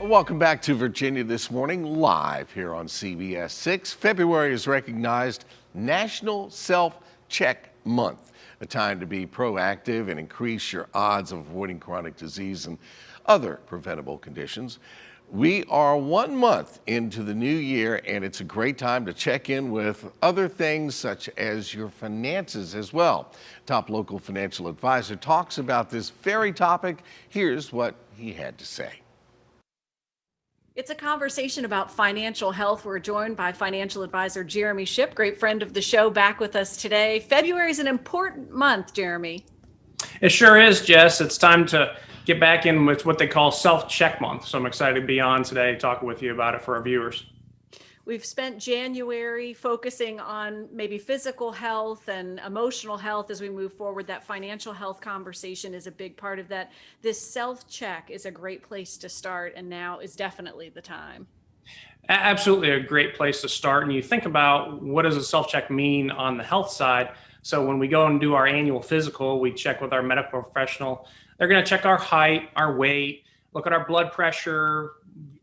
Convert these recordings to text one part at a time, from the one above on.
Welcome back to Virginia This Morning, live here on CBS 6. February is recognized National Self-Check Month, a time to be proactive and increase your odds of avoiding chronic disease and other preventable conditions. We are 1 month into the new year, and it's a great time to check in with other things such as your finances as well. Top local financial advisor talks about this very topic. Here's what he had to say. It's a conversation about financial health. We're joined by financial advisor Jeremy Shipp, great friend of the show, back with us today. February is an important month, Jeremy. It sure is, Jess. It's time to get back in with what they call self-check month. So I'm excited to be on today talking with you about it for our viewers. We've spent January focusing on maybe physical health and emotional health. As we move forward, that financial health conversation is a big part of that. This self-check is a great place to start, and now is definitely the time. Absolutely a great place to start. And you think about, what does a self-check mean on the health side? So when we go and do our annual physical, we check with our medical professional. They're going to check our height, our weight, look at our blood pressure,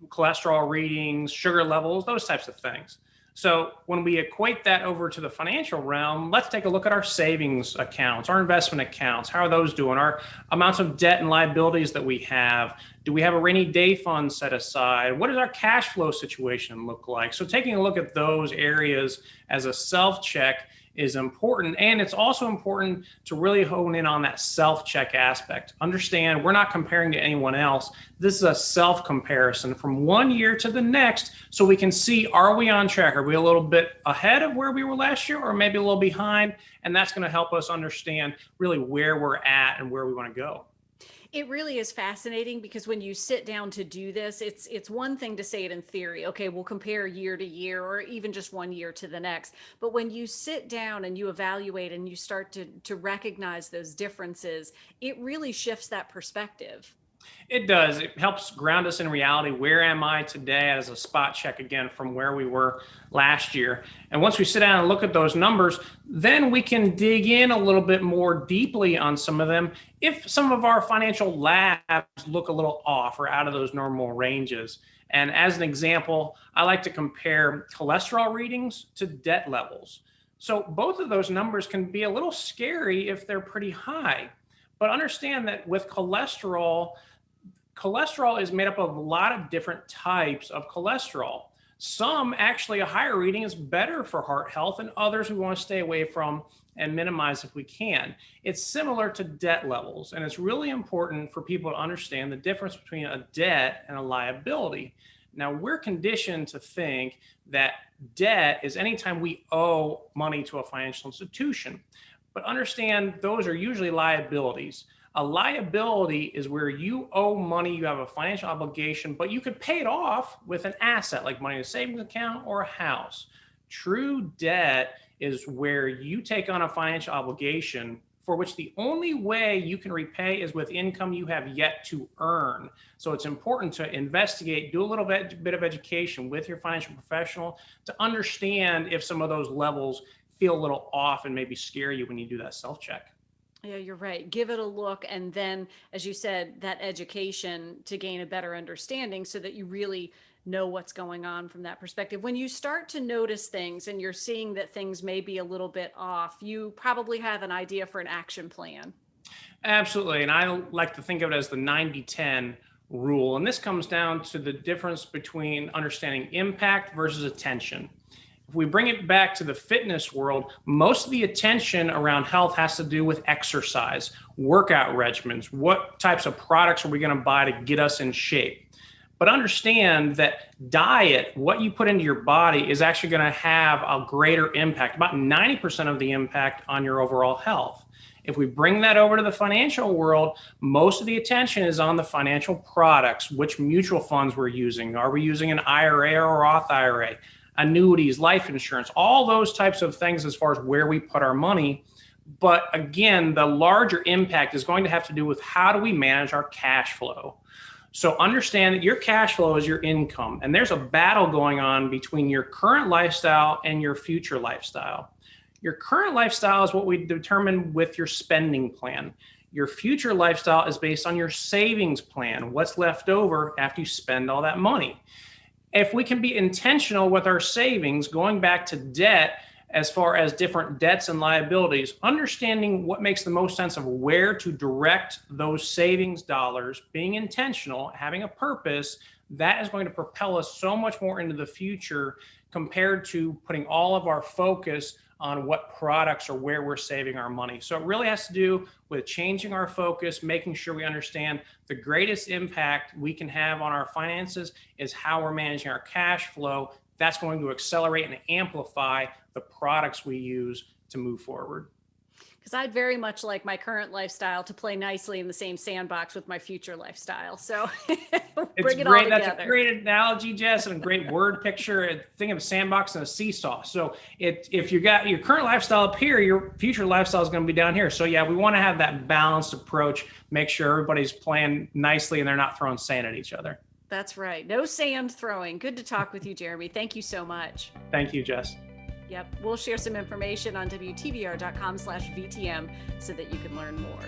cholesterol readings, sugar levels, those types of things. So when we equate that over to the financial realm, let's take a look at our savings accounts, our investment accounts. How are those doing? Our amounts of debt and liabilities that we have. Do we have a rainy day fund set aside? What does our cash flow situation look like? So taking a look at those areas as a self-check is important. And it's also important to really hone in on that self-check aspect. Understand, we're not comparing to anyone else. This is a self-comparison from 1 year to the next, so we can see, are we on track? Are we a little bit ahead of where we were last year, or maybe a little behind? And that's going to help us understand really where we're at and where we want to go. It really is fascinating, because when you sit down to do this, it's one thing to say it in theory. Okay, we'll compare year to year, or even just 1 year to the next. But when you sit down and you evaluate and you start to recognize those differences, it really shifts that perspective. It does. It helps ground us in reality. Where am I today, as a spot check again from where we were last year? And once we sit down and look at those numbers, then we can dig in a little bit more deeply on some of them. If some of our financial labs look a little off or out of those normal ranges. And as an example, I like to compare cholesterol readings to debt levels. So both of those numbers can be a little scary if they're pretty high. But understand that with cholesterol is made up of a lot of different types of cholesterol. Some actually, a higher reading is better for heart health, and others we want to stay away from and minimize if we can. It's similar to debt levels, and it's really important for people to understand the difference between a debt and a liability. Now, we're conditioned to think that debt is anytime we owe money to a financial institution. But understand, those are usually liabilities. A liability is where you owe money, you have a financial obligation, but you could pay it off with an asset like money in a savings account or a house. True debt is where you take on a financial obligation for which the only way you can repay is with income you have yet to earn. So it's important to investigate, do a little bit of education with your financial professional to understand if some of those levels feel a little off and maybe scare you when you do that self-check. Yeah, you're right. Give it a look. And then, as you said, that education to gain a better understanding so that you really know what's going on from that perspective. When you start to notice things and you're seeing that things may be a little bit off, you probably have an idea for an action plan. Absolutely. And I like to think of it as the 90-10 rule. And this comes down to the difference between understanding impact versus attention. If we bring it back to the fitness world, most of the attention around health has to do with exercise, workout regimens, what types of products are we going to buy to get us in shape. But understand that diet, what you put into your body, is actually going to have a greater impact, about 90% of the impact on your overall health. If we bring that over to the financial world, most of the attention is on the financial products, which mutual funds we're using. Are we using an IRA or a Roth IRA? Annuities, life insurance, all those types of things as far as where we put our money. But again, the larger impact is going to have to do with how do we manage our cash flow. So understand that your cash flow is your income, and there's a battle going on between your current lifestyle and your future lifestyle. Your current lifestyle is what we determine with your spending plan. Your future lifestyle is based on your savings plan, what's left over after you spend all that money. If we can be intentional with our savings, going back to debt, as far as different debts and liabilities, understanding what makes the most sense of where to direct those savings dollars, being intentional, having a purpose, that is going to propel us so much more into the future compared to putting all of our focus on what products or where we're saving our money. So it really has to do with changing our focus, making sure we understand the greatest impact we can have on our finances is how we're managing our cash flow. That's going to accelerate and amplify the products we use to move forward. Because I'd very much like my current lifestyle to play nicely in the same sandbox with my future lifestyle. So bring it all together. That's a great analogy, Jess, and a great word picture. Think of a sandbox and a seesaw. So if you got your current lifestyle up here, your future lifestyle is going to be down here. So yeah, we want to have that balanced approach, make sure everybody's playing nicely and they're not throwing sand at each other. That's right. No sand throwing. Good to talk with you, Jeremy. Thank you so much. Thank you, Jess. Yep. We'll share some information on WTVR.com/VTM so that you can learn more.